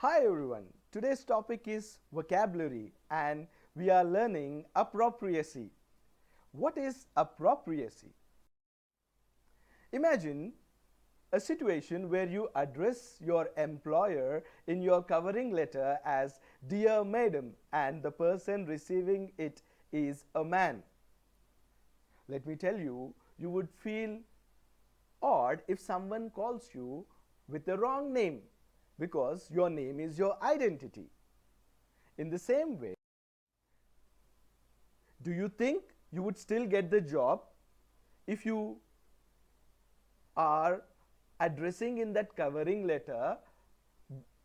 Hi everyone, today's topic is vocabulary and we are learning appropriacy. What is appropriacy? Imagine a situation where you address your employer in your covering letter as Dear Madam and the person receiving it is a man. Let me tell you, you would feel odd if someone calls you with the wrong name because your name is your identity. In the same way, do you think you would still get the job if you are addressing in that covering letter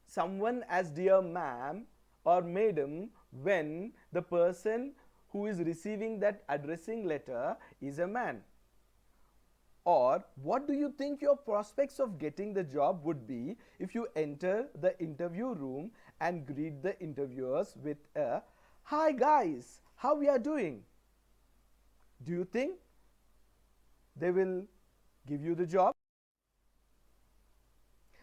someone as dear ma'am or madam when the person who is receiving that addressing letter is a man? Or what do you think your prospects of getting the job would be if you enter the interview room and greet the interviewers with a "Hi guys, how we are doing?" Do you think they will give you the job?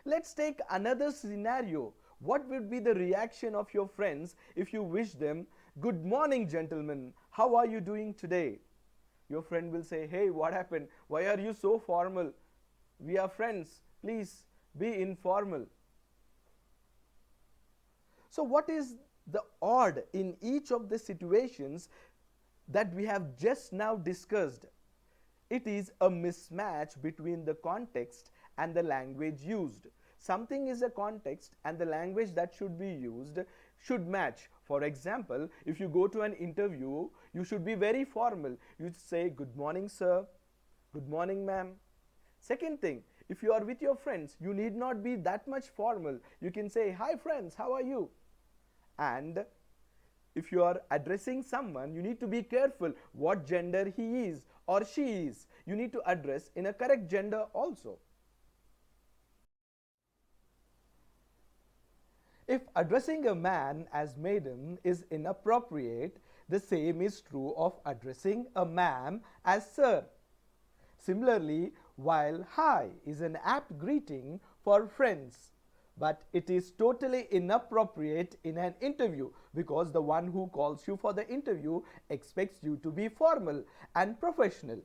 Let's take another scenario. What would be the reaction of your friends if you wish them, "Good morning, gentlemen, how are you doing today?" Your friend will say, "Hey, what happened? Why are you so formal? We are friends. Please be informal." So, what is the odd in each of the situations that we have just now discussed? It is a mismatch between the context and the language used. Something is a context and the language that should be used should match. For example, if you go to an interview, you should be very formal. You say, "Good morning, sir. Good morning, ma'am." Second thing, if you are with your friends, you need not be that much formal. You can say, "Hi friends, how are you?" And if you are addressing someone, you need to be careful what gender he is or she is. You need to address in a correct gender also. If addressing a man as madam is inappropriate, the same is true of addressing a ma'am as sir. Similarly, while hi is an apt greeting for friends, but it is totally inappropriate in an interview because the one who calls you for the interview expects you to be formal and professional.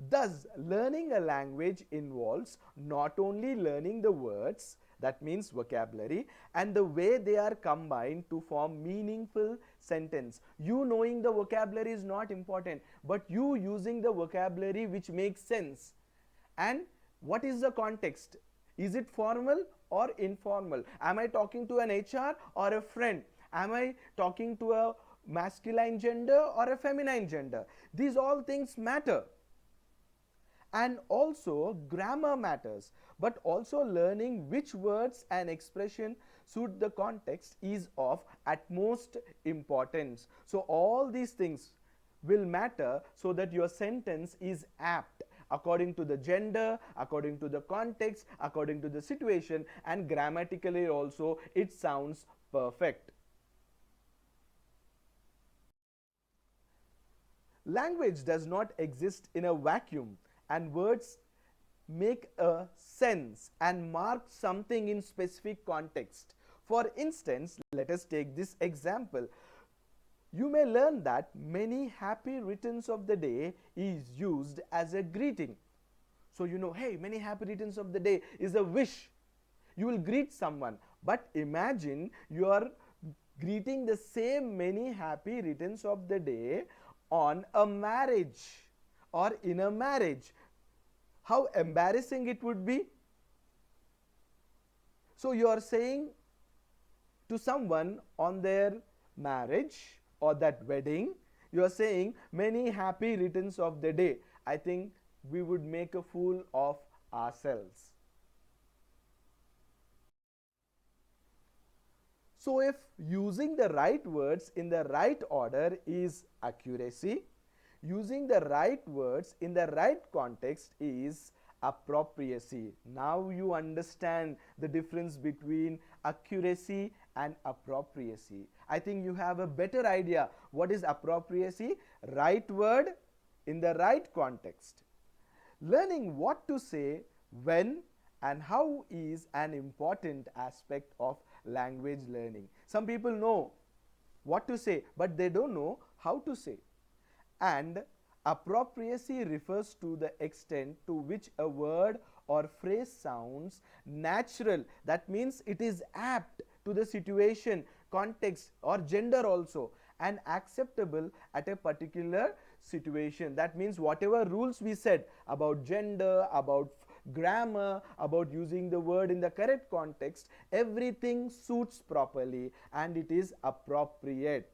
Thus, learning a language involves not only learning the words, that means vocabulary, and the way they are combined to form meaningful sentence. You knowing the vocabulary is not important, but you using the vocabulary which makes sense. And what is the context? Is it formal or informal? Am I talking to an HR or a friend? Am I talking to a masculine gender or a feminine gender? These all things matter. And also grammar matters, but also learning which words and expression suit the context is of utmost importance. So all these things will matter so that your sentence is apt according to the gender, according to the context, according to the situation, and grammatically also it sounds perfect. Language does not exist in a vacuum, and words make a sense and mark something in specific context. For instance, let us take this example. You may learn that many happy returns of the day is used as a greeting. So you know, hey, many happy returns of the day is a wish. You will greet someone, but imagine you are greeting the same many happy returns of the day on a marriage or in a marriage. How embarrassing it would be. So you are saying to someone on their marriage or that wedding, you are saying many happy returns of the day. I think we would make a fool of ourselves. So if using the right words in the right order is accuracy, using the right words in the right context is appropriacy. Now you understand the difference between accuracy and appropriacy. I think you have a better idea what is appropriacy. Right word in the right context. Learning what to say, when, and how is an important aspect of language learning. Some people know what to say, but they don't know how to say. And appropriacy refers to the extent to which a word or phrase sounds natural. That means it is apt to the situation, context, or gender also, and acceptable at a particular situation. That means whatever rules we said about gender, about grammar, about using the word in the correct context, everything suits properly and it is appropriate.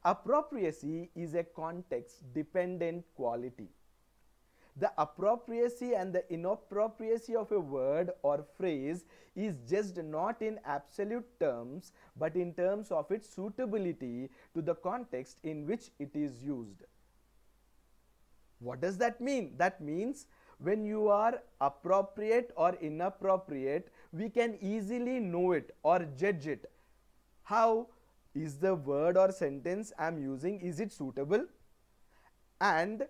Appropriacy is a context dependent quality. The appropriacy and the inappropriacy of a word or phrase is judged not in absolute terms but in terms of its suitability to the context in which it is used. What does that mean? That means when you are appropriate or inappropriate, we can easily know it or judge it. How? Is the word or sentence I am using, is it suitable? And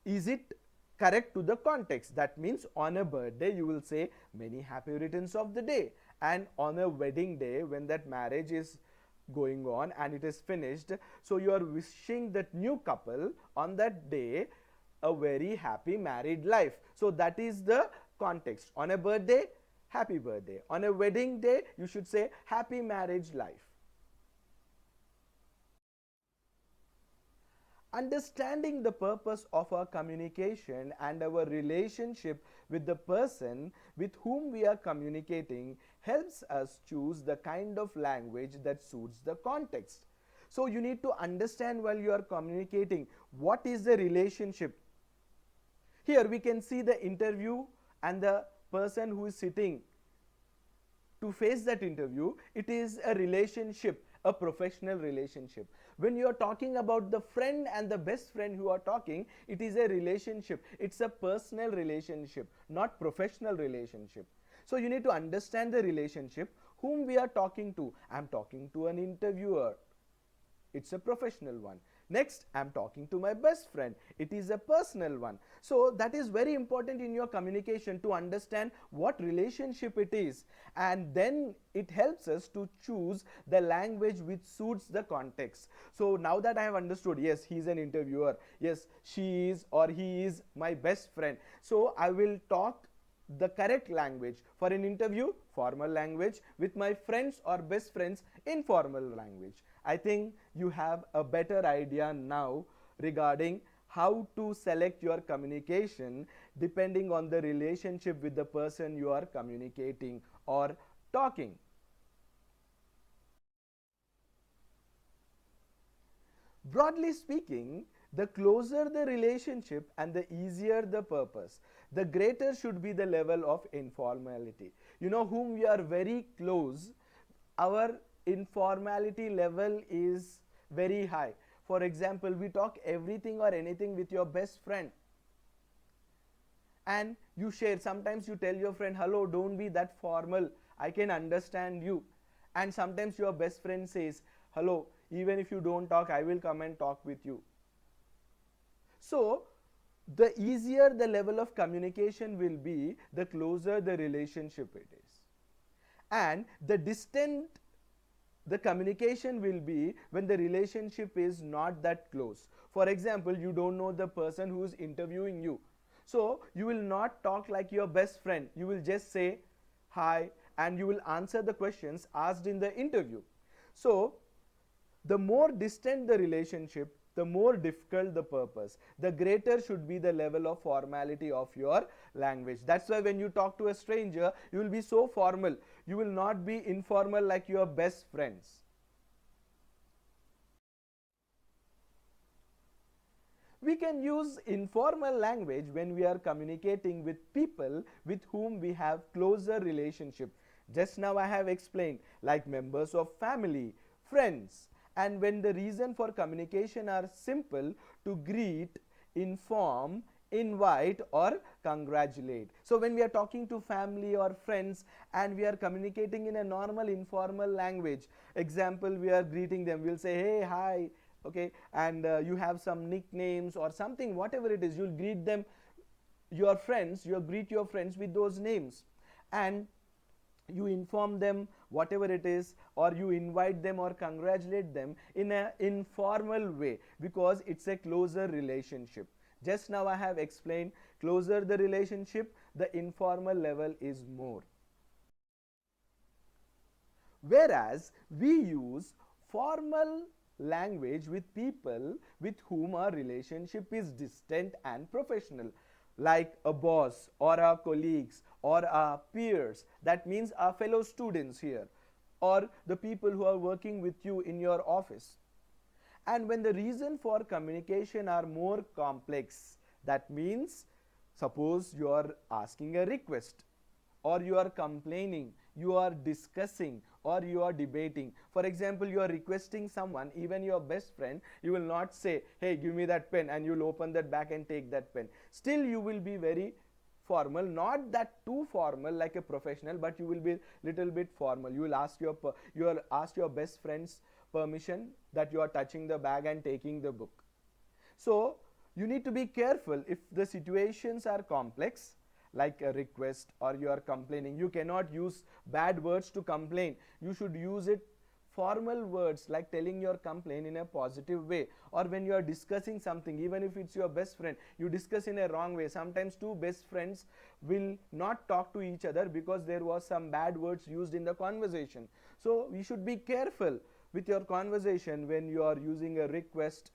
is it correct to the context? That means on a birthday you will say many happy returns of the day, and on a wedding day when that marriage is going on and it is finished, so you are wishing that new couple on that day a very happy married life. So that is the context. On a birthday, happy birthday. On a wedding day, you should say happy marriage life. Understanding the purpose of our communication and our relationship with the person with whom we are communicating helps us choose the kind of language that suits the context. So you need to understand while you are communicating what is the relationship. Here we can see the interview and the person who is sitting to face that interview. It is a relationship, a professional relationship. When you are talking about the friend and the best friend who are talking, it is a relationship. It's a personal relationship, not professional relationship. So you need to understand the relationship whom we are talking to. I am talking to an interviewer. It's a professional one. Next, I am talking to my best friend. It is a personal one. So that is very important in your communication, to understand what relationship it is, and then it helps us to choose the language which suits the context. So now that I have understood, yes, he is an interviewer, yes, she is or he is my best friend, so I will talk the correct language. For an interview, formal language; with my friends or best friends, informal language. I think you have a better idea now regarding how to select your communication depending on the relationship with the person you are communicating or talking. Broadly speaking, the closer the relationship and the easier the purpose, the greater should be the level of informality. You know, whom we are very close, our informality level is very high. For example, we talk everything or anything with your best friend, and you share. Sometimes you tell your friend, hello, don't be that formal, I can understand you. And sometimes your best friend says, hello, even if you don't talk, I will come and talk with you. So the easier the level of communication will be, the closer the relationship it is. And the distant the communication will be when the relationship is not that close. For example, you don't know the person who is interviewing you, so you will not talk like your best friend. You will just say hi and you will answer the questions asked in the interview. So the more distant the relationship, the more difficult the purpose, the greater should be the level of formality of your language. That's why when you talk to a stranger, you will be so formal. You will not be informal like your best friends. We can use informal language when we are communicating with people with whom we have closer relationship. Just now I have explained, like members of family, friends, and when the reason for communication are simple: to greet, inform, invite, or congratulate. So when we are talking to family or friends and we are communicating in a normal informal language, example, we are greeting them, we'll say, hey, hi, okay, and you have some nicknames or something, whatever it is, you'll greet them, your friends, you greet your friends with those names, and you inform them whatever it is, or you invite them or congratulate them in an informal way, because it's a closer relationship. Just now I have explained, closer the relationship, the informal level is more. Whereas we use formal language with people with whom our relationship is distant and professional, like a boss or our colleagues or our peers, that means our fellow students here, or the people who are working with you in your office. And when the reason for communication are more complex, that means suppose you are asking a request, or you are complaining, you are discussing, or you are debating. For example, you are requesting someone, even your best friend, you will not say, hey, give me that pen, and you will open that bag and take that pen. Still you will be very formal, not that too formal like a professional, but you will be little bit formal. You will ask your best friend's permission that you are touching the bag and taking the book. So you need to be careful. If the situations are complex, like a request or you are complaining, you cannot use bad words to complain. You should use it formal words, like telling your complaint in a positive way. Or when you are discussing something, even if it's your best friend, you discuss in a wrong way. Sometimes two best friends will not talk to each other because there was some bad words used in the conversation. So we should be careful with your conversation when you are using a request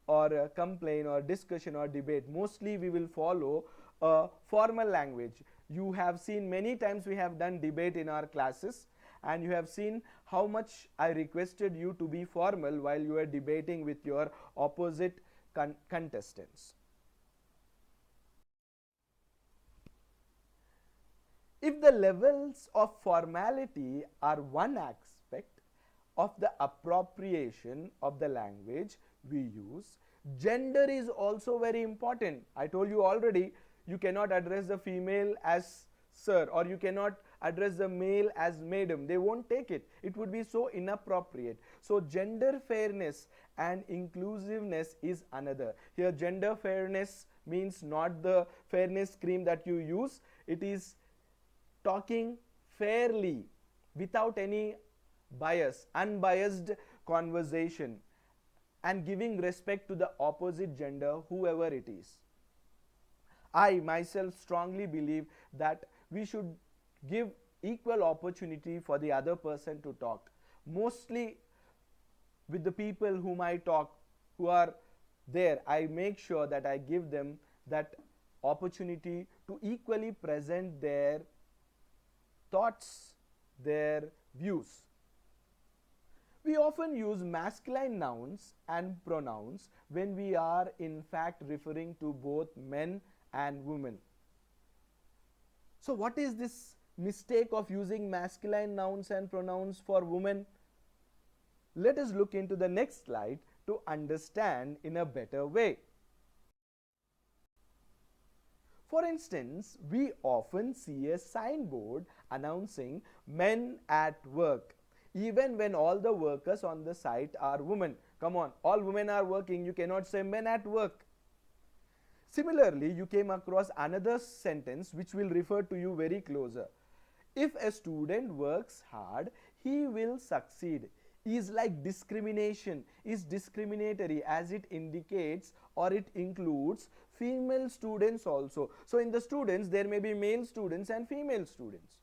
or a complaint or discussion or debate. Mostly we will follow a formal language. You have seen many times we have done debate in our classes, and you have seen how much I requested you to be formal while you are debating with your opposite contestants. If the levels of formality are one aspect of the appropriation of the language we use, gender is also very important. I told you already, you cannot address the female as sir, or you cannot address the male as madam. They won't take it. It would be so inappropriate. So gender fairness and inclusiveness is another. Here gender fairness means not the fairness cream that you use. It is talking fairly without any bias, unbiased conversation, and giving respect to the opposite gender, whoever it is. I myself strongly believe that we should give equal opportunity for the other person to talk. Mostly with the people whom I talk, who are there, I make sure that I give them that opportunity to equally present their thoughts, their views. We often use masculine nouns and pronouns when we are in fact referring to both men and women. So what is this mistake of using masculine nouns and pronouns for women? Let us look into the next slide to understand in a better way. For instance, we often see a signboard announcing men at work, even when all the workers on the site are women. Come on, all women are working, you cannot say men at work. Similarly, you came across another sentence which will refer to you very closer. If a student works hard, he will succeed. Is like discrimination, is discriminatory, as it indicates or it includes female students also. So in the students there may be male students and female students.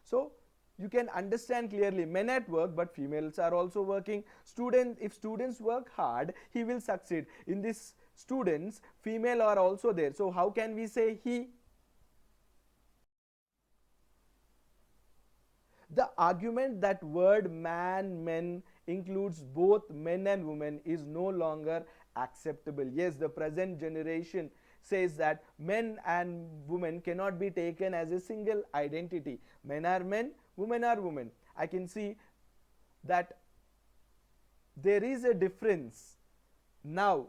So you can understand clearly, men at work, but females are also working. If students work hard, he will succeed. In this students, female are also there. So how can we say he? The argument that word man, men includes both men and women is no longer acceptable. Yes, the present generation says that men and women cannot be taken as a single identity. Men are men, women are women. I can see that there is a difference now,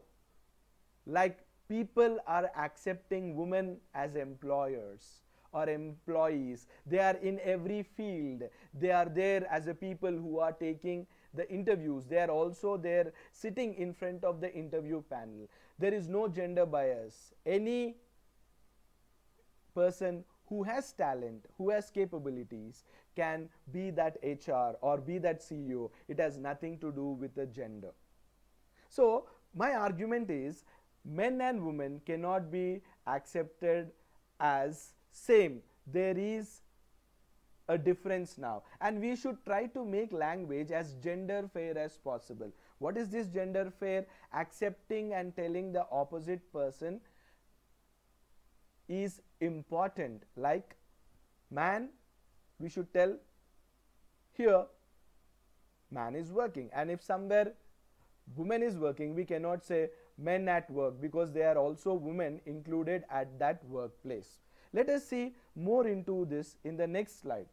like people are accepting women as employers or employees. They are in every field. They are there as a people who are taking the interviews, they are also there sitting in front of the interview panel. There is no gender bias. Any person who has talent, who has capabilities, can be that HR or be that CEO. It has nothing to do with the gender. So my argument is men and women cannot be accepted as same. There is a difference now, and we should try to make language as gender fair as possible. What is this gender fair? Accepting and telling the opposite person is important. Like man, we should tell here man is working, and if somewhere woman is working, we cannot say men at work, because they are also women included at that workplace. Let us see more into this in the next slide.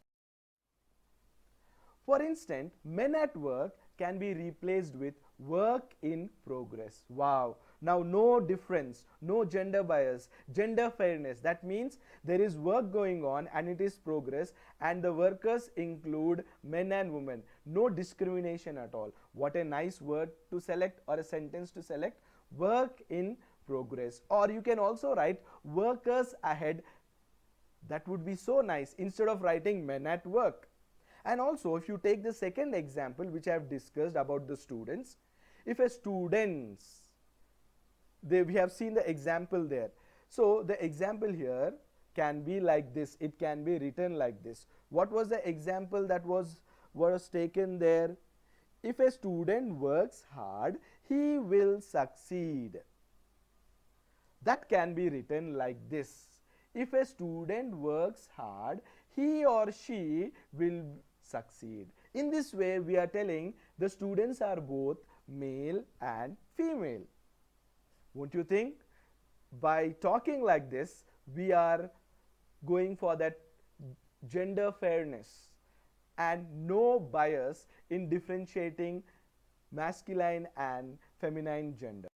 For instance, men at work can be replaced with work in progress. Wow. Now no difference, no gender bias, gender fairness. That means there is work going on and it is progress, and the workers include men and women. No discrimination at all. What a nice word to select, or a sentence to select. Work in progress. Or you can also write workers ahead. That would be so nice instead of writing men at work. And also, if you take the second example which I have discussed about the students, if a students, we have seen the example there. So the example here can be like this. It can be written like this. What was the example that was taken there? If a student works hard, he will succeed. That can be written like this. If a student works hard, he or she will succeed. In this way, we are telling the students are both male and female. Won't you think? By talking like this, we are going for that gender fairness and no bias in differentiating masculine and feminine gender.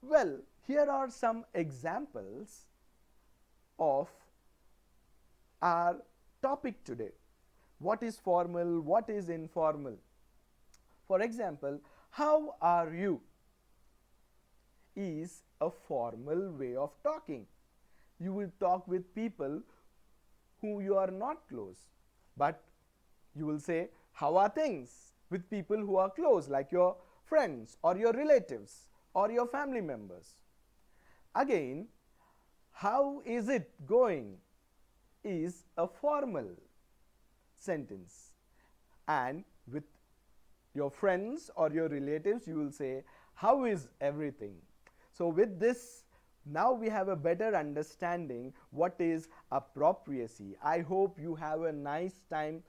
Well, here are some examples of our topic today. What is formal? What is informal? For example, how are you is a formal way of talking. You will talk with people who you are not close, but you will say how are things with people who are close, like your friends or your relatives or your family members. Again, how is it going is a formal sentence, and with your friends or your relatives you will say how is everything. So with this, now we have a better understanding what is appropriacy. I hope you have a nice time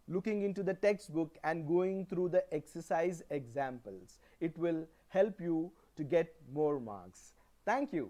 looking into the textbook and going through the exercise examples. It will help you to get more marks. Thank you.